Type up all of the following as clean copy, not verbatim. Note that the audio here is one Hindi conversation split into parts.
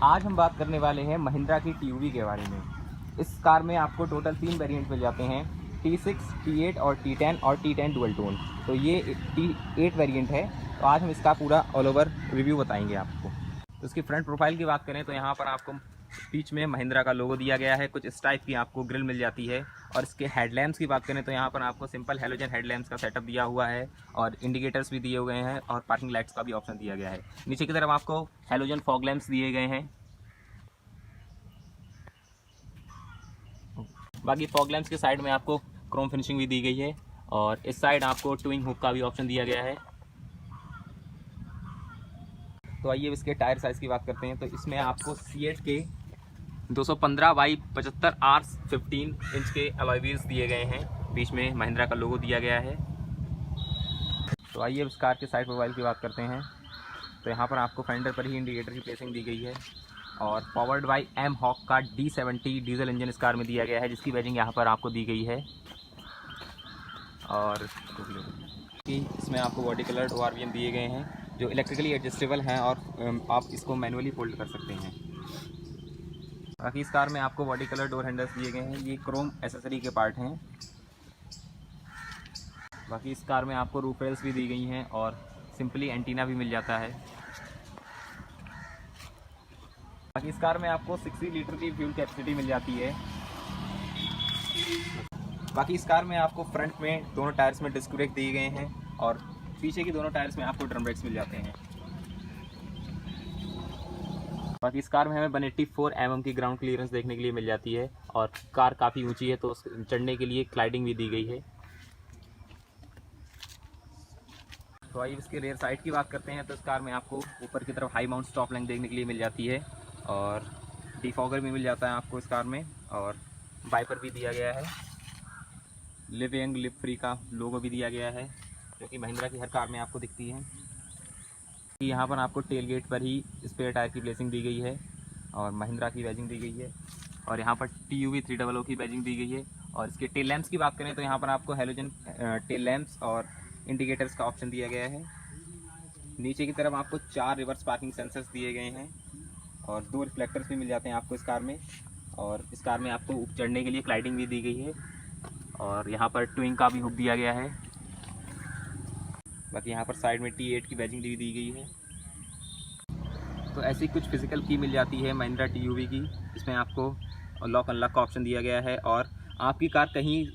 आज हम बात करने वाले हैं महिंद्रा की टीयूवी के बारे में। इस कार में आपको टोटल 3 वेरिएंट मिल जाते हैं, T6, T8 और T10 और T10 डुअल टोन। तो ये T8 वेरिएंट है। तो आज हम इसका पूरा ऑल ओवर रिव्यू बताएंगे आपको। तो इसकी फ्रंट प्रोफाइल की बात करें तो यहाँ पर आपको बीच में महिंद्रा का लोगो दिया गया है, कुछ इस टाइप की आपको ग्रिल मिल जाती है। और इसके हेडलैम्प्स की बात करें तो यहाँ पर आपको सिंपल हेलोजन हेडलैम्प्स का सेटअप दिया हुआ है और इंडिकेटर्स भी दिए हुए हैं और पार्किंग लाइट्स का भी ऑप्शन दिया गया है। नीचे की तरफ आपको हेलोजन फॉग लैंप्स दिए गए हैं। बाकी फॉग लैंप्स के साइड में आपको क्रोम फिनिशिंग भी दी गई है और इस साइड आपको ट्विंग हुक का भी ऑप्शन दिया गया है। तो आइए इसके टायर साइज़ की बात करते हैं। तो इसमें आपको C8 के 215/75 R15 इंच के अलॉय व्हील्स दिए गए हैं। बीच में महिंद्रा का लोगो दिया गया है। तो आइए इस कार के साइड प्रोफाइल की बात करते हैं। तो यहाँ पर आपको फेंडर पर ही इंडिकेटर की प्लेसिंग दी गई है और पावर्ड बाई एम हॉक का D70 डीजल इंजन इस कार में दिया गया है, जिसकी बैजिंग यहाँ पर आपको दी गई है। और इसमें आपको बॉडी कलर ORVM दिए गए हैं जो इलेक्ट्रिकली एडजस्टेबल हैं और आप इसको मैनुअली फोल्ड कर सकते हैं। बाकी इस कार में आपको बॉडी कलर डोर हैंडल्स दिए गए हैं, ये क्रोम एसेसरी के पार्ट हैं। बाकी इस कार में आपको रूफ रेल्स भी दी गई हैं और सिंपली एंटीना भी मिल जाता है। बाकी इस कार में आपको 60 लीटर की फ्यूल कैपेसिटी मिल जाती है। बाकी इस कार में आपको फ्रंट में दोनों टायर्स में डिस्क ब्रेक दिए गए हैं और पीछे की दोनों टायर्स में आपको ड्रम ब्रेक्स मिल जाते हैं। बाकी इस कार में हमें 184 mm की ग्राउंड क्लियरेंस देखने के लिए मिल जाती है और कार काफ़ी ऊंची है तो चढ़ने के लिए क्लाइडिंग भी दी गई है। तो आइए इसके रेयर साइड की बात करते हैं। तो इस कार में आपको ऊपर की तरफ हाई माउंट स्टॉप लैंप देखने के लिए मिल जाती है और डिफॉगर भी मिल जाता है आपको इस कार में और वाइपर भी दिया गया है। लिव यंग लिव फ्री का लोगो भी दिया गया है जो कि महिंद्रा की हर कार में आपको दिखती है। यहाँ पर आपको टेल गेट पर ही स्पेयर टायर की प्लेसिंग दी गई है और महिंद्रा की बैजिंग दी गई है और यहाँ पर TUV 300 की बैजिंग दी गई है। और इसके टेल लैंप्स की बात करें तो यहाँ पर आपको हेलोजन टेल लैंप्स और इंडिकेटर्स का ऑप्शन दिया गया है। नीचे की तरफ आपको 4 रिवर्स पार्किंग सेंसर्स दिए गए हैं और 2 रिफ्लेक्टर्स भी मिल जाते हैं आपको इस कार में। और इस कार में आपको चढ़ने के लिए क्लाइडिंग भी दी गई है और यहाँ पर ट्विंग का भी हुक दिया गया है। बाकी यहाँ पर साइड में T8 की बैजिंग दी गई है। तो ऐसी कुछ फिजिकल की मिल जाती है महिंद्रा TUV की। इसमें आपको लॉक अनलॉक का ऑप्शन दिया गया है और आपकी कार कहीं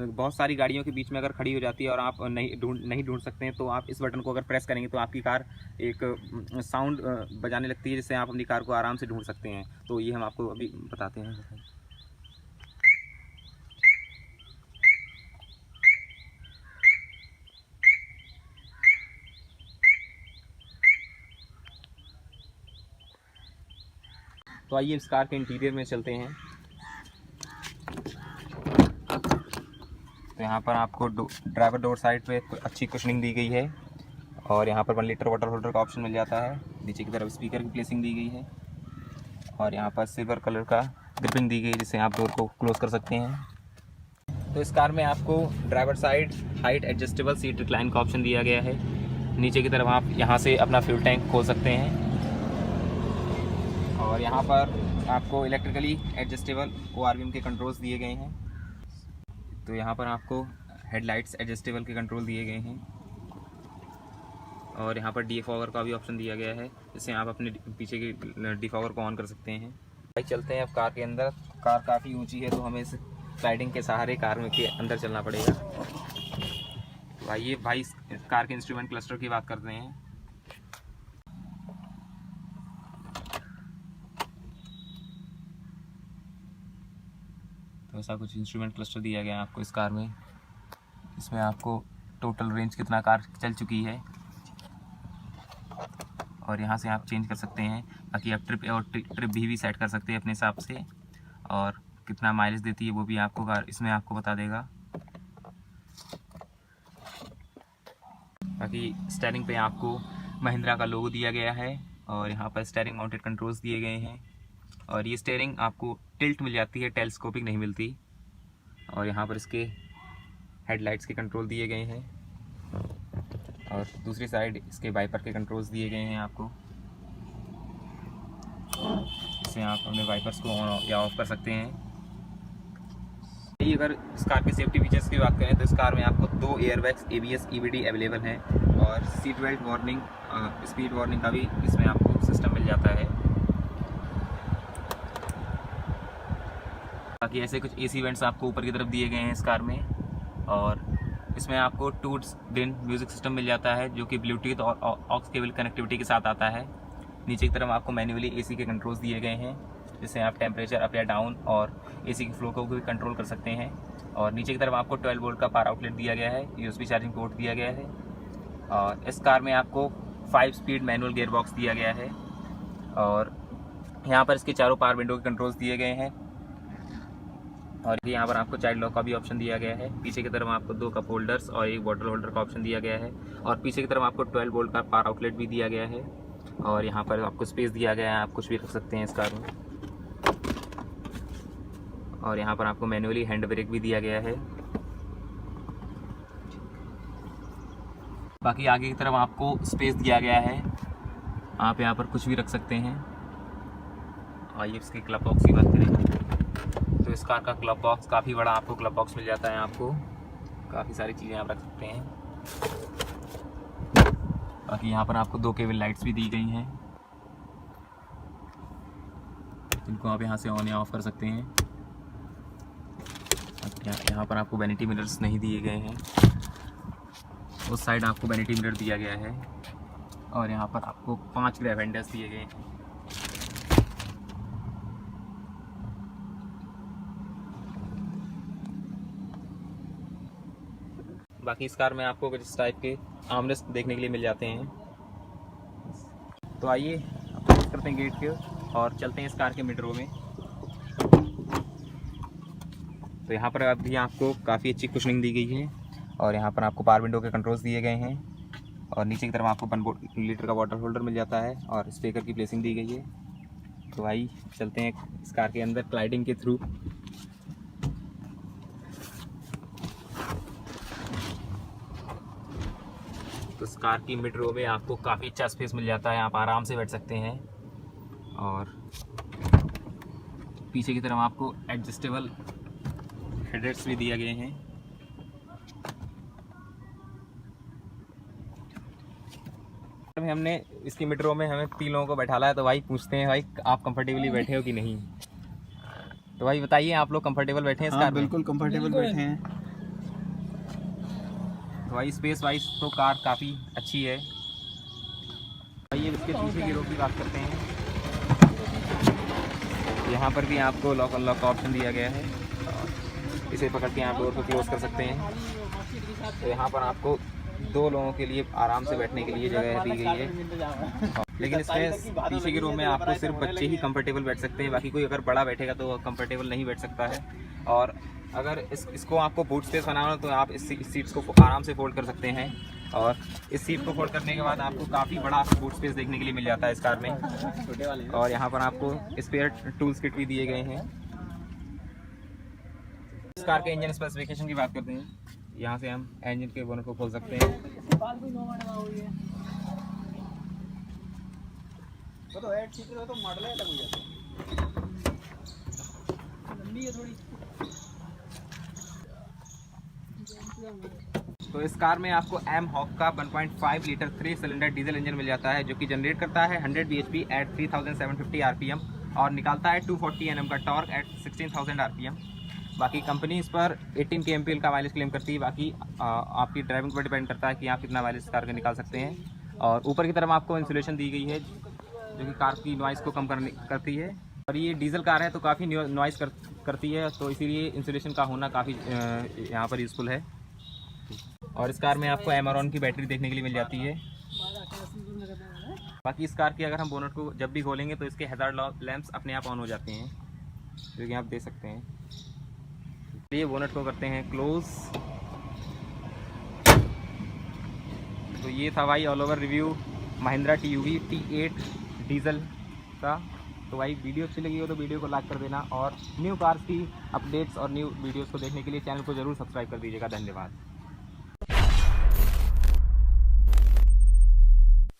बहुत सारी गाड़ियों के बीच में अगर खड़ी हो जाती है और आप नहीं ढूंढ सकते हैं तो आप इस बटन को अगर प्रेस करेंगे तो आपकी कार एक साउंड बजाने लगती है जिससे आप अपनी कार को आराम से ढूंढ सकते हैं। तो ये हम आपको अभी बताते हैं। तो आइए इस कार के इंटीरियर में चलते हैं। तो यहाँ पर आपको ड्राइवर डोर साइड पे अच्छी कुशनिंग दी गई है और यहाँ पर 1 लीटर वाटर होल्डर का ऑप्शन मिल जाता है। नीचे की तरफ स्पीकर की प्लेसिंग दी गई है और यहाँ पर सिल्वर कलर का ग्रिपिंग दी गई जिससे आप डोर को क्लोज कर सकते हैं। तो इस कार में आपको driver side height adjustable seat recline का ऑप्शन दिया गया है। नीचे की तरफ आप यहाँ से अपना फ्यूल टैंक खोल सकते हैं और यहाँ पर आपको इलेक्ट्रिकली एडजस्टेबल ORVM के कंट्रोल्स दिए गए हैं। तो यहाँ पर आपको हेडलाइट्स एडजस्टेबल के कंट्रोल दिए गए हैं और यहाँ पर डिफॉगर का भी ऑप्शन दिया गया है जिससे आप अपने पीछे की डिफॉगर को ऑन कर सकते हैं। भाई चलते हैं अब कार के अंदर। कार काफ़ी ऊंची है तो हमें इस स्लाइडिंग के सहारे कार में के अंदर चलना पड़ेगा। तो आइए भाई कार के इंस्ट्रूमेंट क्लस्टर की बात करते हैं। तो ऐसा कुछ इंस्ट्रूमेंट क्लस्टर दिया गया है आपको इस कार में। इसमें आपको टोटल रेंज कितना कार चल चुकी है और यहाँ से आप चेंज कर सकते हैं। बाकी आप ट्रिप भी सेट कर सकते हैं अपने हिसाब से और कितना माइलेज देती है वो भी आपको कार इसमें आपको बता देगा। बाकी स्टीयरिंग पे आपको महिंद्रा का लोगो दिया गया है और यहाँ पर स्टीयरिंग माउंटेड कंट्रोल्स दिए गए हैं और ये स्टीयरिंग आपको टिल्ट मिल जाती है, टेलीस्कोपिक नहीं मिलती। और यहाँ पर इसके हेडलाइट्स के कंट्रोल दिए गए हैं और दूसरी साइड इसके वाइपर के कंट्रोल्स दिए गए हैं आपको। इससे आप अपने वाइपर्स को ऑन या ऑफ कर सकते हैं। अगर इस कार के सेफ्टी फीचर्स की बात करें तो इस कार में आपको 2 एयरबैग्स ABS EBD अवेलेबल हैं और seat belt warning, speed warning का भी इसमें आपको सिस्टम मिल जाता है। बाकी ऐसे कुछ AC वेंट्स आपको ऊपर की तरफ दिए गए हैं इस कार में, और इसमें आपको 2-DIN म्यूज़िक सिस्टम मिल जाता है जो कि ब्लूटूथ और ऑक्स केबल कनेक्टिविटी के साथ आता है। नीचे की तरफ आपको मैन्युअली AC के कंट्रोल्स दिए गए हैं जिससे आप टेम्परेचर अप या डाउन और AC की फ्लो को भी कंट्रोल कर सकते हैं। और नीचे की तरफ आपको 12 वोल्ट का पावर आउटलेट दिया गया है, USB चार्जिंग पोर्ट दिया गया है। और इस कार में आपको 5 स्पीड मैनुअल गियर बॉक्स दिया गया है और यहाँ पर इसके चारों पावर विंडो के कंट्रोल्स दिए गए हैं। और यहाँ पर आपको चाइल्ड लॉक का भी ऑप्शन दिया गया है। पीछे की तरफ आपको 2 कप होल्डर्स और 1 बॉटल होल्डर का ऑप्शन दिया गया है और पीछे की तरफ आपको 12 वोल्ट का पावर आउटलेट भी दिया गया है। और यहाँ पर आपको स्पेस दिया गया है, आप कुछ भी रख सकते हैं इस कार में। और यहाँ पर आपको मैनुअली हैंड ब्रेक भी दिया गया है। बाकी आगे की तरफ आपको स्पेस दिया गया है, आप यहाँ पर कुछ भी रख सकते हैं। आइए इसके क्लब बॉक्स की बात करें तो इस कार का क्लब बॉक्स काफ़ी बड़ा आपको क्लब बॉक्स मिल जाता है। आपको काफ़ी सारी चीज़ें आप रख सकते हैं। बाकी यहाँ पर आपको 2 केबल लाइट्स भी दी गई हैं जिनको आप यहाँ से ऑन या ऑफ कर सकते हैं। यहाँ पर आपको वैनिटी मिरर्स नहीं दिए गए हैं, उस साइड आपको वैनिटी मिरर दिया गया है। और यहाँ पर आपको 5 ग्रैब हैंडल्स दिए गए हैं। बाकी इस कार में आपको कुछ इस टाइप के आर्मरेस्ट देखने के लिए मिल जाते हैं। तो आइए अब क्लोज करते हैं गेट के और चलते हैं इस कार के मिड रो में। तो यहाँ पर अभी आपको काफ़ी अच्छी कुशनिंग दी गई है और यहाँ पर आपको पावर विंडो के कंट्रोल्स दिए गए हैं और नीचे की तरफ आपको 1 लीटर का वाटर होल्डर मिल जाता है और स्पीकर की प्लेसिंग दी गई है। तो आइए चलते हैं इस कार के अंदर स्लाइडिंग के थ्रू। तो इस कार की मिड रो में आपको काफ़ी अच्छा स्पेस मिल जाता है, आप आराम से बैठ सकते हैं। और पीछे की तरफ आपको एडजस्टेबल हेडरेस्ट भी दिए गए हैं। हमने इसकी मिड रो में हमें 3 लोगों को बैठाला है, तो भाई पूछते हैं भाई आप कंफर्टेबली बैठे हो कि नहीं। तो भाई बताइए आप लोग कंफर्टेबल बैठे हैं इस कार में? बिल्कुल कंफर्टेबल बैठे हैं। तो भाई स्पेस वाइज तो कार काफ़ी अच्छी है। भाई इसके पीछे की रो की बात करते हैं। यहाँ पर भी आपको लॉक अनलॉक का ऑप्शन दिया गया है, इसे पकड़ के आप डोर को क्लोज कर सकते हैं। तो यहाँ पर आपको 2 लोगों के लिए आराम से बैठने के लिए जगह दी गई है। लेकिन इसमें पीछे की रो में आपको सिर्फ बच्चे ही कंफर्टेबल बैठ सकते हैं, बाकी कोई अगर बड़ा बैठेगा तो कंफर्टेबल नहीं बैठ सकता है। और अगर इसको आपको बूट स्पेस बनाना हो तो आप इस सीट्स को आराम से फोल्ड कर सकते हैं। और इस सीट को फोल्ड करने के बाद आपको काफ़ी बड़ा बूट स्पेस देखने के लिए मिल जाता है इस कार में। और यहाँ पर आपको स्पेयर टूल्स किट भी दिए गए हैं। इस कार के इंजन स्पेसिफिकेशन की बात करते हैं। यहाँ से हम इंजन के बोनट को खोल सकते हैं। तो इस कार में आपको एम हॉक का 1.5 लीटर 3 सिलेंडर डीजल इंजन मिल जाता है जो कि जनरेट करता है 100 bhp एट 3750 rpm और निकालता है 240 Nm का टॉर्क एट 16000 rpm। बाकी कंपनी इस पर 18 kmpl का माइलेज क्लेम करती है। बाकी आपकी ड्राइविंग पर डिपेंड करता है कि आप कितना माइलेज कार का निकाल सकते हैं। और ऊपर की तरफ आपको इंसुलेशन दी गई है जो कि कार की नॉइज़ को कम करती है। और ये डीजल कार है तो काफ़ी नॉइज़ करती है, तो इसीलिए इंसुलेशन का होना काफ़ी यहाँ पर यूज़फुल है। और इस कार में आपको एमरॉन की बैटरी देखने के लिए मिल जाती है। बाकी इस कार की अगर हम बोनट को जब भी खोलेंगे तो इसके हैजार्ड लैंप्स अपने आप ऑन हो जाते हैं, जो कि आप देख सकते हैं। ये बोनट को करते हैं क्लोज। तो ये था भाई all over review Mahindra TUV T8 diesel का। तो भाई वीडियो अच्छी लगी हो तो वीडियो को लाइक कर देना और न्यू कार्स की अपडेट्स और न्यू वीडियोस को देखने के लिए चैनल को ज़रूर सब्सक्राइब कर दीजिएगा। धन्यवाद।